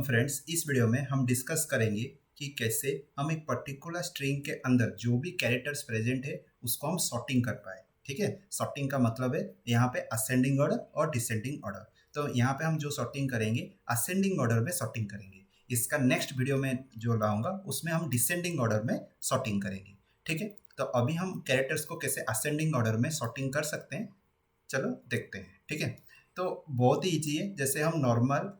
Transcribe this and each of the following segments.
Friends, इस video में हम डिस्कस करेंगे कि कैसे हम एक पर्टिकुलर स्ट्रिंग के अंदर जो भी कैरेक्टर्स प्रेजेंट है उसको हम सॉर्टिंग कर पाए। ठीक है, सॉर्टिंग का मतलब है यहाँ पे असेंडिंग ऑर्डर और डिसेंडिंग ऑर्डर। तो यहाँ पे हम जो सॉर्टिंग करेंगे असेंडिंग ऑर्डर में सॉर्टिंग करेंगे। इसका नेक्स्ट वीडियो में जो लाऊंगा उसमें हम डिसेंडिंग ऑर्डर में सॉर्टिंग करेंगे। ठीक है, तो अभी हम कैरेक्टर्स को कैसे असेंडिंग ऑर्डर में सॉर्टिंग कर सकते हैं, चलो देखते हैं। ठीक है, तो बहुत ही ईजी है। जैसे हम नॉर्मल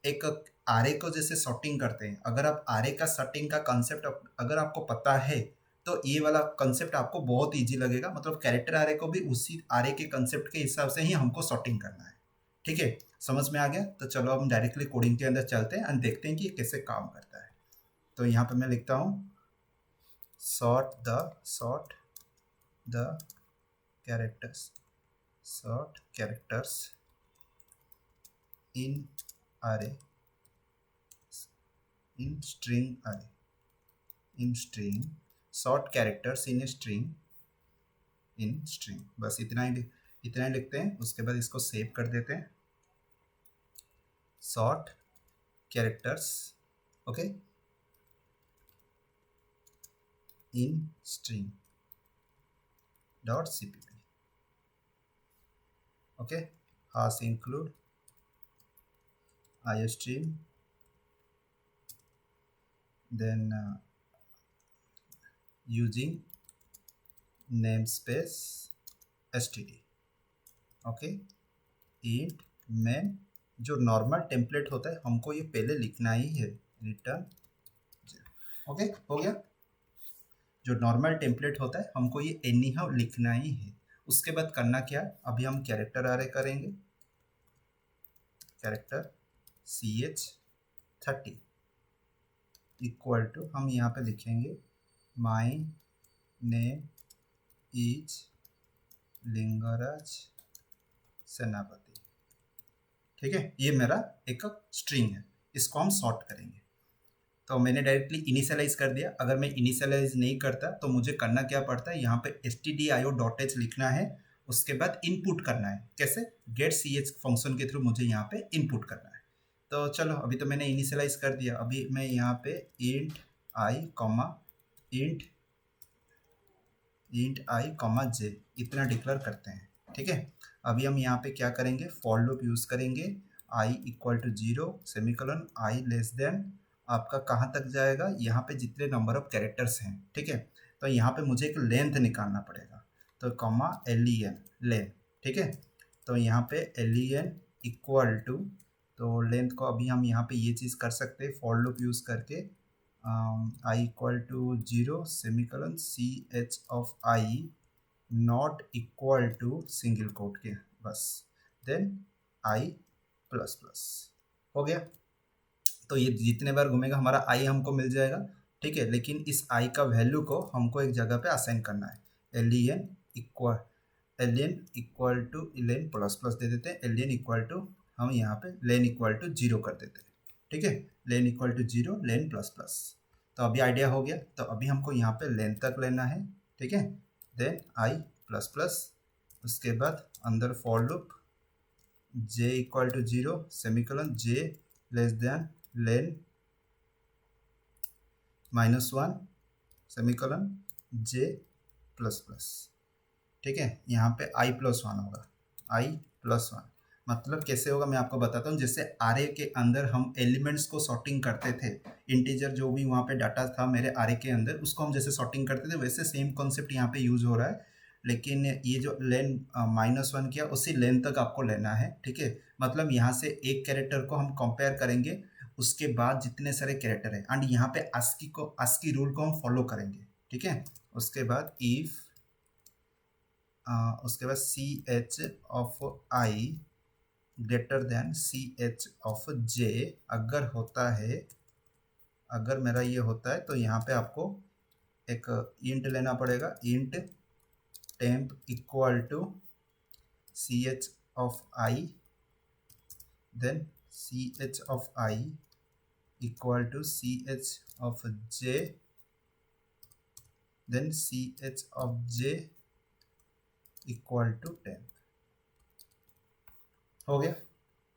एक आरे को जैसे सॉर्टिंग करते हैं, अगर आप आरे का सॉर्टिंग का कंसेप्ट अगर आपको पता है तो ये वाला कंसेप्ट आपको बहुत इजी लगेगा। मतलब कैरेक्टर आरे को भी उसी आरे के कंसेप्ट के हिसाब से ही हमको सॉर्टिंग करना है। ठीक है, समझ में आ गया? तो चलो हम डायरेक्टली कोडिंग के अंदर चलते हैं और देखते हैं कि ये कैसे काम करता है। तो यहाँ पे मैं लिखता हूँ sort the characters in array in string sort characters in string। बस इतना ही लिखते हैं। उसके बाद इसको सेव कर देते हैं। sort characters okay in string .cpp okay, has include iostream, then using namespace std okay. int main जो नॉर्मल टेम्पलेट होता है हमको ये पहले लिखना ही है, रिटर्न ओके हो गया। जो नॉर्मल टेम्पलेट होता है हमको ये एनी हाउ लिखना ही है। उसके बाद करना क्या, अभी हम कैरेक्टर आरे करेंगे। कैरेक्टर ch30 इक्वल टू हम यहाँ पे लिखेंगे माई नेम इज लिंगराज सेनापति। ठीक है, ये मेरा एक स्ट्रिंग है, इसको हम सॉर्ट करेंगे। तो मैंने डायरेक्टली इनिशियलाइज कर दिया। अगर मैं इनिशियलाइज नहीं करता तो मुझे करना क्या पड़ता है, यहाँ पे stdio.h लिखना है। उसके बाद इनपुट करना है। कैसे? गेट ch फंक्शन के थ्रू मुझे यहाँ पे इनपुट करना है। तो चलो अभी तो मैंने इनिशियलाइज कर दिया। अभी मैं यहाँ पे इंट आई कॉमा जे इतना डिक्लेयर करते हैं। ठीक है, अभी हम यहाँ पे क्या करेंगे, फॉर लूप यूज करेंगे। I equal to 0 semicolon i less than आपका कहाँ तक जाएगा, यहाँ पे जितने नंबर ऑफ कैरेक्टर्स हैं। ठीक है, तो यहाँ पे मुझे एक लेंथ निकालना पड़ेगा। तो कॉमा len लेंथ। ठीक है, तो यहाँ पे len इक्वल टू, तो लेंथ को अभी हम यहाँ पे ये चीज़ कर सकते हैं फॉर लूप यूज़ करके। I equal to 0 semicolon ch of i not equal to single quote के, बस देन आई प्लस प्लस हो गया। तो ये जितने बार घूमेगा हमारा आई हमको मिल जाएगा। ठीक है, लेकिन इस आई का वैल्यू को हमको एक जगह पे असाइन करना है। Alien equal to len plus plus दे देते हैं। एलियन इक्वल टू हम यहाँ पे लेन इक्वल टू 0 कर देते हैं। ठीक है, len equal to 0 len plus plus. तो अभी आइडिया हो गया। तो अभी हमको यहाँ पे लेन तक लेना है। ठीक है, देन आई प्लस प्लस। उसके बाद अंदर for loop J equal to 0 semicolon J less than len -1 semicolon J plus plus. ठीक है, यहाँ पे आई प्लस 1 होगा। आई प्लस 1 मतलब कैसे होगा मैं आपको बताता हूँ। जैसे आरे के अंदर हम एलिमेंट्स को सॉर्टिंग करते थे, इंटीजर जो भी वहाँ पे डाटा था मेरे आरे के अंदर उसको हम जैसे सॉर्टिंग करते थे, वैसे सेम कॉन्सेप्ट यहाँ पे यूज हो रहा है। लेकिन ये जो लेन -1 किया उसी लेन तक आपको लेना है। ठीक है, मतलब यहाँ से एक कैरेक्टर को हम कंपेयर करेंगे, उसके बाद जितने सारे कैरेक्टर है एंड यहाँ पे आस्की रूल को हम फॉलो करेंगे। ठीक है, उसके बाद इफ उसके बाद ch of I greater then ch of j अगर होता है, अगर मेरा ये होता है तो यहाँ पे आपको एक इंट लेना पड़ेगा। Int temp equal to ch of I then ch of I equal to ch of j then ch of j equal to 10 हो गया।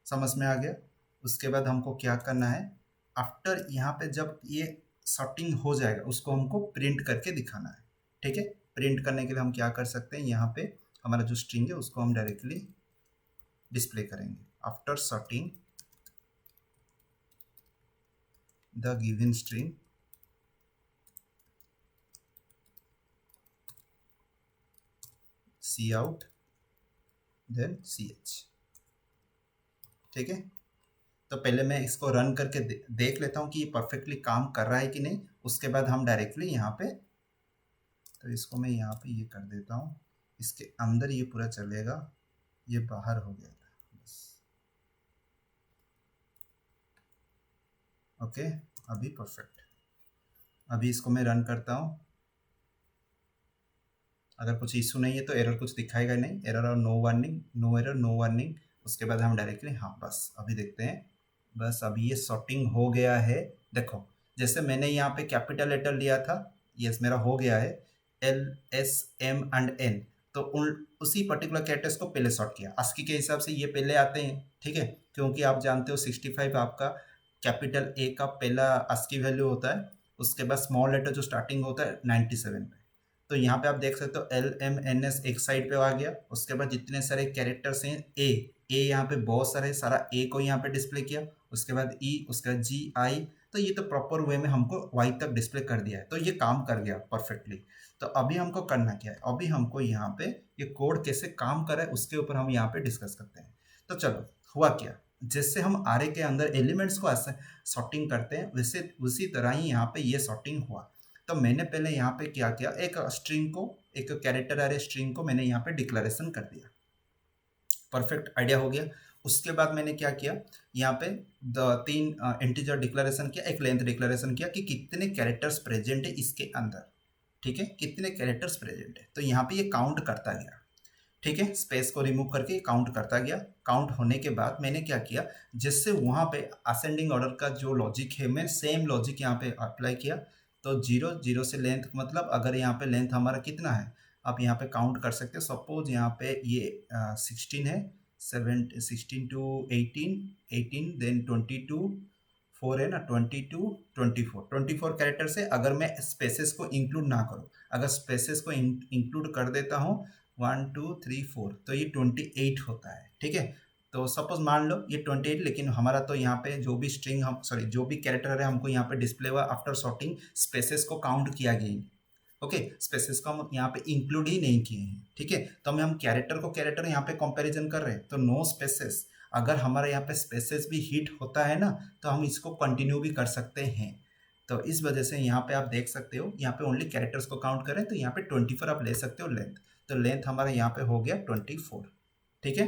समझ में आ गया? उसके बाद हमको क्या करना है, आफ्टर यहाँ पे जब ये सॉर्टिंग हो जाएगा उसको हमको प्रिंट करके दिखाना है। ठीक है, प्रिंट करने के लिए हम क्या कर सकते हैं, यहाँ पे हमारा जो स्ट्रिंग है उसको हम डायरेक्टली डिस्प्ले करेंगे। After sorting the given string C out then C H. ठीक है, तो पहले मैं इसको रन करके देख लेता हूँ कि ये परफेक्टली काम कर रहा है कि नहीं, उसके बाद हम डायरेक्टली यहाँ पे, तो इसको मैं यहाँ पे ये कर देता हूँ, इसके अंदर ये पूरा चलेगा, ये बाहर हो गया था बस। ओके, अभी परफेक्ट। अभी इसको मैं रन करता हूँ, अगर कुछ इशू नहीं है तो एरर कुछ दिखाएगा नहीं, एरर और no warning, no error no warning. उसके बाद हम डायरेक्टली, हाँ बस अभी देखते हैं, बस अभी ये सॉर्टिंग हो गया है। देखो जैसे मैंने यहाँ पे कैपिटल लेटर लिया था, यस मेरा हो गया है, L S M and N, तो उन उसी पर्टिकुलर कैरेक्टर्स को पहले सॉर्ट किया, ASCII के हिसाब से ये पहले आते हैं। ठीक है, क्योंकि आप जानते हो 65 आपका कैपिटल ए का पहला ASCII वैल्यू होता है, उसके बाद स्मॉल लेटर जो स्टार्टिंग होता है 97 पे। तो यहाँ पे आप देख सकते हो एल एम एन एस एक साइड पे आ गया, उसके बाद जितने सारे कैरेक्टर्स हैं ए यहाँ पे बहुत सारे, सारा ए को यहाँ पे डिस्प्ले किया, उसके बाद ई, उसके बाद जी आई, तो ये तो प्रॉपर वे में हमको वाई तक डिस्प्ले कर दिया है, तो ये काम कर गया परफेक्टली। तो अभी हमको करना क्या है, अभी हमको यहाँ पे ये कोड कैसे काम करे उसके ऊपर हम यहाँ पे डिस्कस करते हैं। तो चलो, हुआ क्या, जैसे हम आरे के अंदर एलिमेंट्स को ऐसे सॉर्टिंग करते हैं, वैसे उसी तरह ही यहाँ पे ये सॉर्टिंग हुआ। तो मैंने पहले यहाँ पे क्या किया, एक स्ट्रिंग को, एक कैरेक्टर अरे स्ट्रिंग को मैंने यहाँ पे डिक्लेरेशन कर दिया, परफेक्ट आइडिया हो गया। उसके बाद मैंने क्या किया, यहाँ पे तीन इंटीजर डिक्लेरेशन किया, एक लेंथ डिक्लेरेशन किया कि कितने कैरेक्टर्स प्रेजेंट है इसके अंदर। ठीक है, कितने कैरेक्टर्स प्रेजेंट है, तो यहाँ पे ये काउंट करता गया। ठीक है, स्पेस को रिमूव करके काउंट करता गया। काउंट होने के बाद मैंने क्या किया, जिससे वहाँ पे असेंडिंग ऑर्डर का जो लॉजिक है मैं सेम लॉजिक यहाँ पे अप्लाई किया। तो जीरो जीरो से लेंथ, मतलब अगर यहाँ पे लेंथ हमारा कितना है, आप यहाँ पे काउंट कर सकते हो। सपोज यहाँ पे ये 16 है, 16 to 18, देन 22, 4 है ना, 22, 24 कैरेक्टर से, अगर मैं स्पेसेस को इंक्लूड ना करूँ, अगर स्पेसेस को इंक्लूड कर देता हूँ 1 2 3 4, तो ये 28 होता है। ठीक है, तो सपोज मान लो ये 28, लेकिन हमारा तो यहाँ पे जो भी स्ट्रिंग हम, सॉरी जो भी कैरेक्टर है हमको यहाँ पे डिस्प्ले हुआ, आफ्टर सॉर्टिंग स्पेसेस को काउंट किया गया। ओके, स्पेसेस को हम यहाँ पे इंक्लूड ही नहीं किए हैं। ठीक है, तो हम कैरेक्टर को कैरेक्टर यहाँ पे कंपैरिजन कर रहे हैं, तो नो स्पेसेस। अगर हमारे यहाँ पे स्पेसेस भी हिट होता है ना, तो हम इसको कंटिन्यू भी कर सकते हैं। तो इस वजह से यहाँ पे आप देख सकते हो, यहाँ पे ओनली कैरेक्टर्स को काउंट करें तो यहाँ पे 24 आप ले सकते हो लेंथ। तो लेंथ हमारा यहाँ पे हो गया 24। ठीक है,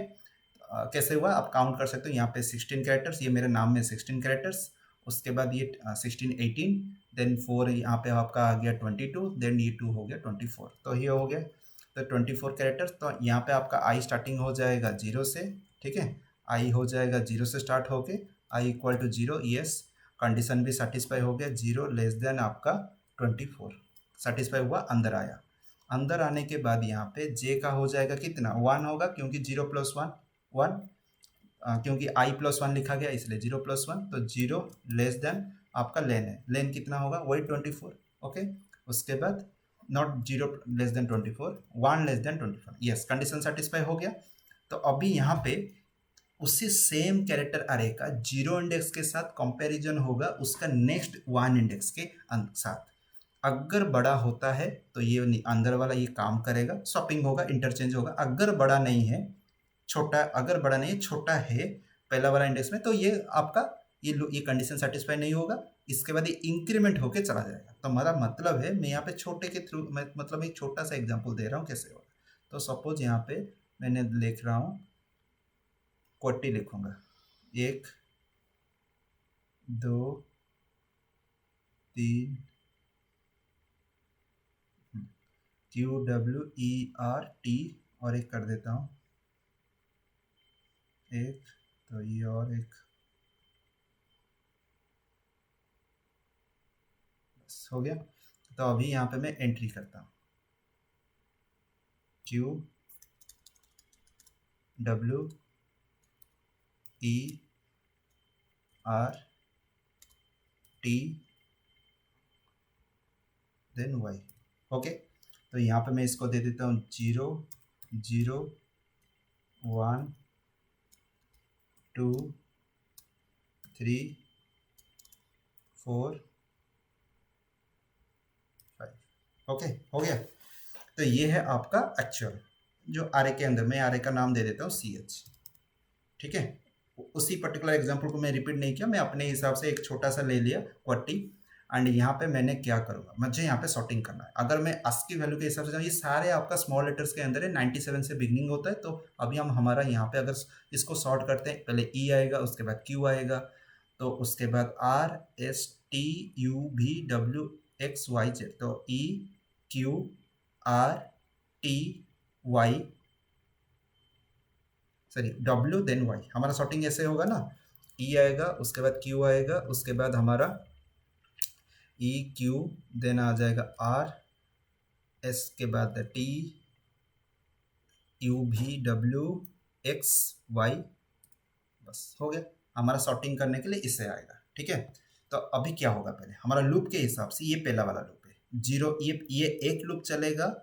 कैसे हुआ आप काउंट कर सकते हो, यहाँ पे 16 कैरेक्टर्स, ये मेरे नाम में 16 कैरेक्टर्स, उसके बाद ये 16 18, देन 4 यहाँ पे आपका आ गया 22, देन ये 2 हो गया 24, तो ये हो गया। तो 24 कैरेक्टर्स, तो यहाँ पे आपका आई स्टार्टिंग हो जाएगा 0 से। ठीक है, आई हो जाएगा 0 से स्टार्ट होके, आई इक्वल टू 0, यस, कंडीशन भी सेटिस्फाई हो गया, 0 लेस देन आपका 24 सेटिस्फाई हुआ, अंदर आया। अंदर आने के बाद यहाँ पे जे का हो जाएगा कितना, 1 होगा, क्योंकि 0 प्लस 1 1, क्योंकि आई प्लस 1 लिखा गया इसलिए 0 प्लस 1, तो 0 लेस देन आपका लेन है, लेन कितना होगा वही 24। ओके, उसके बाद not 0 less than 24, 1 less than 24, yes, condition satisfy हो गया। तो अभी यहाँ पे उसी सेम कैरेक्टर अरे का जीरो इंडेक्स के साथ कंपैरिजन होगा उसका नेक्स्ट 1 इंडेक्स के साथ। अगर बड़ा होता है तो ये अंदर वाला ये काम करेगा, स्वैपिंग होगा, इंटरचेंज होगा। अगर बड़ा नहीं है, छोटा, अगर बड़ा नहीं है छोटा है पहला वाला इंडेक्स में, तो ये आपका ये कंडीशन सेटिस्फाई नहीं होगा, इसके बाद ये इंक्रीमेंट होके चला जाएगा। तो हमारा मतलब है, मैं यहाँ पे छोटे के थ्रू, मैं मतलब एक छोटा सा एग्जांपल दे रहा हूँ कैसे होगा। तो सपोज यहाँ पे मैंने लिख रहा हूँ 40 लिखूंगा, 1 2 3 QWERT, और एक कर देता हूँ एक, तो ये और एक, बस हो गया। तो अभी यहाँ पे मैं एंट्री करता हूँ QWERT, R T then Y. Okay, तो यहाँ पे मैं इसको दे देता हूँ 0 0 1 2 3 4 5। ओके, हो गया। तो ये है आपका एक्चुअल जो आर के अंदर, मैं आर का नाम दे देता हूँ सी एच। ठीक है, उसी पर्टिकुलर एग्जांपल को मैं रिपीट नहीं किया, मैं अपने हिसाब से एक छोटा सा ले लिया क्वार्टी। एंड यहाँ पे मैंने क्या करूँगा, मुझे यहाँ पे सॉर्टिंग करना है। अगर मैं ASCII वैल्यू के हिसाब से जाऊँ, ये सारे आपका स्मॉल लेटर्स के अंदर है, 97 से बिगनिंग होता है। तो अभी हम हमारा यहाँ पे अगर इसको सॉर्ट करते हैं, पहले ई आएगा, उसके बाद क्यू आएगा, तो उसके बाद R S T U V W X Y Z, तो E Q R T Y, sorry W then Y, हमारा सॉर्टिंग ऐसे होगा ना। ई आएगा, उसके बाद क्यू आएगा, उसके बाद हमारा ई क्यू, देन आ जाएगा आर, एस के बाद T U V W X Y, बस हो गया। हमारा सॉर्टिंग करने के लिए इससे आएगा। ठीक है, तो अभी क्या होगा, पहले हमारा लूप के हिसाब से ये पहला वाला लूप है जीरो, ये एक लूप चलेगा,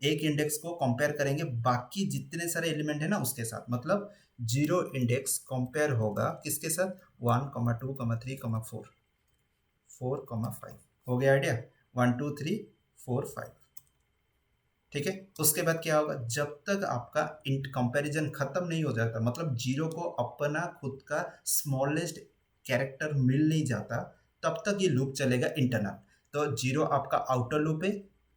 एक इंडेक्स को कंपेयर करेंगे बाकी जितने सारे एलिमेंट है ना उसके साथ, मतलब जीरो इंडेक्स कंपेयर होगा किसके साथ, 1,2,3,4 4,5। हो गया आइडिया, 1 2 3 4 5। ठीक है, उसके बाद क्या होगा, जब तक आपका कंपैरिजन खत्म नहीं हो जाता, मतलब जीरो को अपना खुद का स्मॉलेस्ट कैरेक्टर मिल नहीं जाता, तब तक ये लूप चलेगा इंटरनल। तो जीरो आपका आउटर लूप है,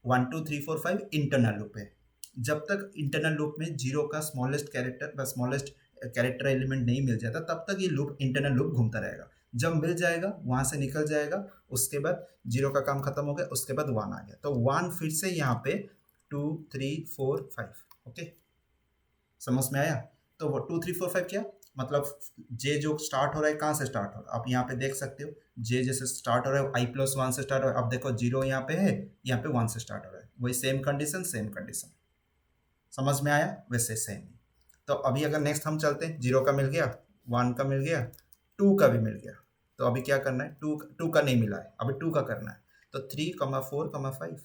1 2 3 4 5 इंटरनल लूप है। जब तक इंटरनल लूप में जीरो का smallest character smallest character element नहीं मिल जाता, तब तक ये लूप इंटरनल लूप घूमता रहेगा। जब मिल जाएगा वहां से निकल जाएगा, उसके बाद जीरो का काम खत्म हो गया, उसके बाद वन आ गया, तो वन फिर से यहाँ पे 2 3 4 5। ओके, समझ में आया। तो वो 2 3 4 5 क्या मतलब, जे जो स्टार्ट हो रहा है कहाँ से स्टार्ट हो रहा है, आप यहाँ पे देख सकते हो, जे जैसे स्टार्ट हो रहा है i+1 से स्टार्ट हो रहा है। अब देखो जीरो यहाँ पे है, यहाँ पे 1 से स्टार्ट हो रहा है, वही सेम कंडीशन सेम कंडीशन। समझ में आया, वैसे सेम ही। तो अभी अगर नेक्स्ट हम चलते हैं, जीरो का मिल गया, वन का मिल गया, टू का भी मिल गया। तो अभी क्या करना है, टू का नहीं मिला है, अभी टू का करना है। तो 3,4,5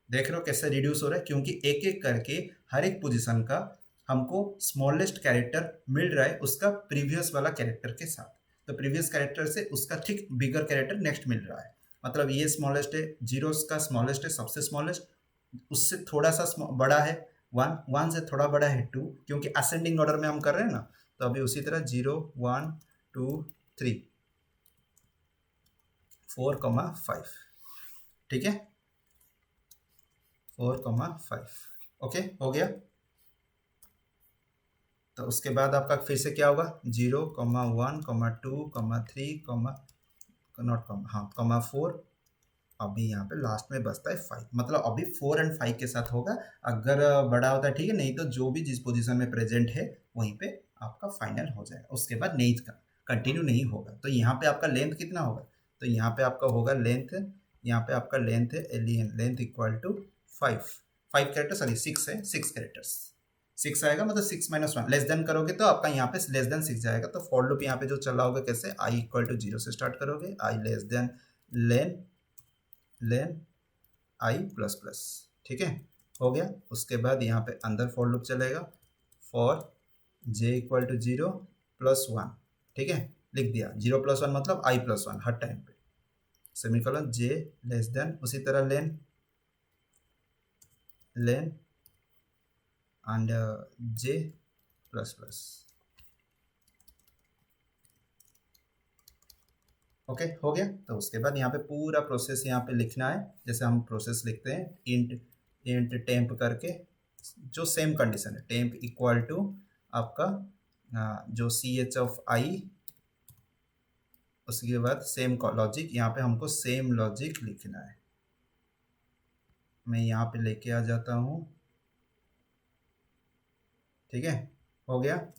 देख रहे हो कैसे रिड्यूस हो रहा है, क्योंकि एक एक करके हर एक पोजीशन का हमको स्मॉलेस्ट कैरेक्टर मिल रहा है उसका प्रीवियस वाला कैरेक्टर के साथ। तो प्रीवियस कैरेक्टर से उसका ठीक बिगर कैरेक्टर नेक्स्ट मिल रहा है, मतलब ये स्मॉलेस्ट है, जीरो का स्मॉलेस्ट है, सबसे स्मॉलेस्ट, उससे थोड़ा सा बड़ा है वन, वन से थोड़ा बड़ा है टू, क्योंकि असेंडिंग ऑर्डर में हम कर रहे हैं ना। तो अभी उसी तरह 0 1 2 3 4,5। ठीक है, 4,5। ओके, हो गया। तो उसके बाद आपका फिर से क्या होगा, 0,1,2,3, नॉट हाँ 4। अभी यहाँ पे लास्ट में बचता है 5, मतलब अभी 4 और 5 के साथ होगा। अगर बड़ा होता है ठीक है, नहीं तो जो भी जिस पोजीशन में प्रेजेंट है वहीं पे आपका फाइनल हो जाएगा, उसके बाद नहीं कंटिन्यू नहीं होगा। तो यहाँ पे आपका लेंथ कितना होगा, तो यहाँ पे आपका होगा लेंथ, यहाँ पे आपका लेंथ है एलियन, length equal to 5 5 character, sorry 6 है, 6 कैरेक्टर्स, 6 आएगा, मतलब 6 - 1 लेस देन करोगे तो आपका यहाँ पे लेस देन 6 जाएगा। तो फॉर लूप यहाँ पे जो चल रहा होगा कैसे, आई इक्वल टू 0 से स्टार्ट करोगे, i less than len len i plus plus. ठीक है, हो गया। उसके बाद यहाँ पे अंदर फॉर लूप चलेगा, फॉर जे इक्वल टू 0+1। ठीक है, लिख दिया 0+1 मतलब i+1 हर टाइम पे, सेमीकोलन, जे लेस देन, उसी तरह len len and j plus plus. Okay, हो गया। तो उसके बाद यहाँ पे पूरा प्रोसेस यहाँ पे लिखना है, जैसे हम प्रोसेस लिखते हैं, इंट इंट टेम्प करके, जो सेम कंडीशन है, टेम्प इक्वल टू आपका जो CH(i), उसके बाद सेम लॉजिक, यहाँ पे हमको सेम लॉजिक लिखना है। मैं यहाँ पे लेके आ जाता हूँ। ठीक है, हो गया।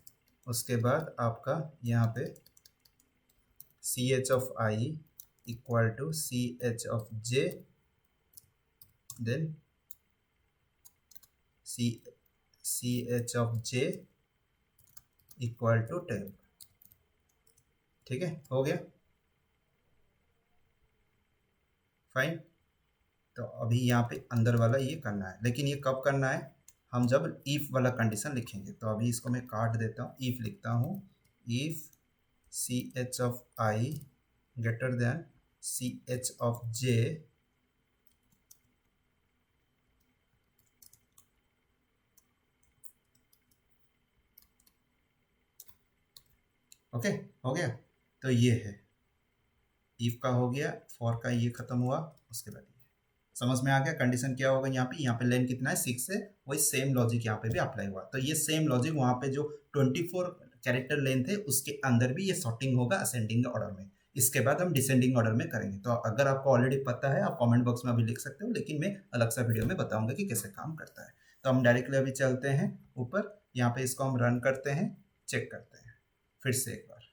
उसके बाद आपका यहाँ पे CH(i) equal to CH(j), then CH(j) equal to temp. ठीक है, हो गया, फाइन। तो अभी यहाँ पे अंदर वाला ये करना है, लेकिन ये कब करना है, हम जब इफ वाला कंडीशन लिखेंगे। तो अभी इसको मैं काट देता हूँ, इफ लिखता हूँ, if C H of I greater than C H of J, okay, हो गया। तो ये है, इफ का हो गया, फॉर का ये खत्म हुआ, उसके बाद ये समझ में आ गया। कंडीशन क्या होगा यहाँ पे लेंथ कितना है 6 है, वही सेम लॉजिक यहाँ पे भी अप्लाई हुआ। तो ये सेम लॉजिक वहाँ पे जो 24 कैरेक्टर लेंथ है उसके अंदर भी ये सॉर्टिंग होगा असेंडिंग ऑर्डर में। इसके बाद हम डिसेंडिंग ऑर्डर में करेंगे। तो अगर आपको ऑलरेडी पता है आप कमेंट बॉक्स में अभी लिख सकते हो, लेकिन मैं अलग सा वीडियो में बताऊंगा कि कैसे काम करता है। तो हम डायरेक्टली अभी चलते हैं ऊपर, यहाँ पे इसको हम रन करते हैं, चेक करते हैं फिर से एक बार।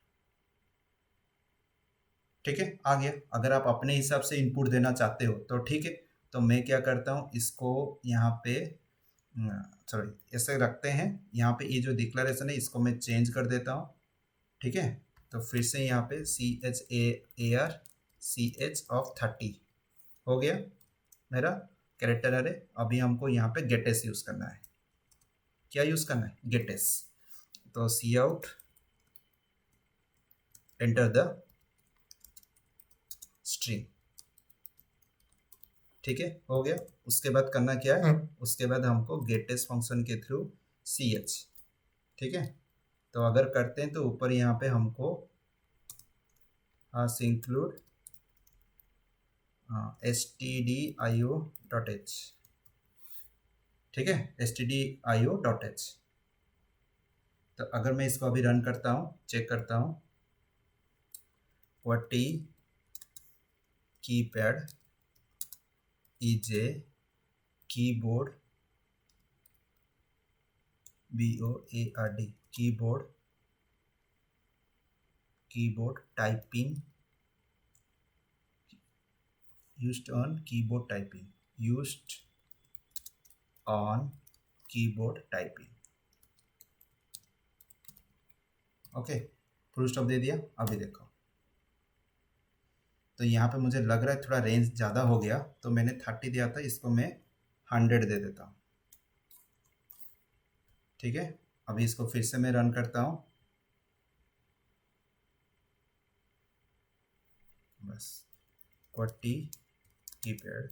ठीक है, आ गया। अगर आप अपने हिसाब से इनपुट देना चाहते हो तो ठीक है। तो मैं क्या करता हूँ, इसको यहाँ पे सॉरी ऐसे रखते हैं। यहाँ पे ये जो डिक्लेरेशन है इसको मैं चेंज कर देता हूँ। ठीक है, तो फिर से यहाँ पे CHAAR CH(30) हो गया मेरा कैरेक्टर अरे। अभी हमको यहाँ पे गेटेस यूज़ करना है। क्या यूज़ करना है, गेटेस। तो सी आउट एंटर द स्ट्रिंग। ठीक है, हो गया। उसके बाद करना क्या है, उसके बाद हमको गेटेस फंक्शन के थ्रू CH, ठीक है। तो अगर करते हैं तो ऊपर यहाँ पे हमको इंक्लूड stdio.h, ठीक है, stdio.h। तो अगर मैं इसको अभी रन करता हूँ, चेक करता हूँ, QWERTY keypad EJ keyboard BOARD keyboard typing used on keyboard typing। Okay, full stop दे दिया। अभी देखो, तो यहाँ पे मुझे लग रहा है थोड़ा रेंज ज़्यादा हो गया, तो मैंने 30 दिया था, इसको मैं 100 दे देता हूँ। ठीक है, अभी इसको फिर से मैं रन करता हूँ, बस QWERTY कीपैड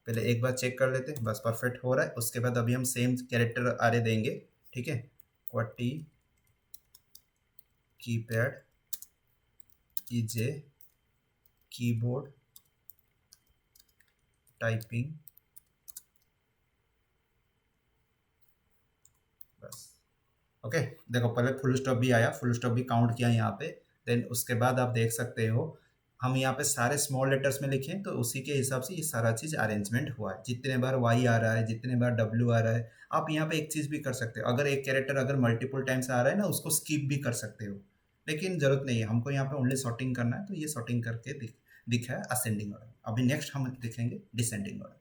पहले एक बार चेक कर लेते हैं, बस परफेक्ट हो रहा है। उसके बाद अभी हम सेम कैरेक्टर आरे देंगे। ठीक है, QWERTY keypad EJ keyboard typing, बस ओके। देखो पहले फुल स्टॉप भी आया, फुल स्टॉप भी काउंट किया यहाँ पे। देन उसके बाद आप देख सकते हो हम यहाँ पे सारे स्मॉल लेटर्स में लिखे, तो उसी के हिसाब से ये सारा चीज़ अरेंजमेंट हुआ है। जितने बार Y आ रहा है, जितने बार W आ रहा है। आप यहाँ पे एक चीज़ भी कर सकते हो, अगर एक कैरेक्टर अगर मल्टीपल टाइम्स आ रहा है ना, उसको स्किप भी कर सकते हो, लेकिन ज़रूरत नहीं है। हमको यहाँ पे ओनली सॉर्टिंग करना है, तो ये सॉर्टिंग करके दिखा है असेंडिंग ऑर्डर। अभी नेक्स्ट हम दिखेंगे डिसेंडिंग ऑर्डर।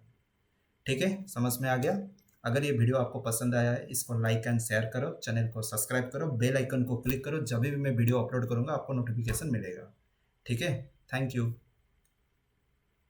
ठीक है, समझ में आ गया। अगर ये वीडियो आपको पसंद आया है, इसको लाइक एंड शेयर करो, चैनल को सब्सक्राइब करो, बेल आइकन को क्लिक करो, जब भी मैं वीडियो अपलोड करूँगा आपको नोटिफिकेशन मिलेगा। ठीक है, थैंक यू।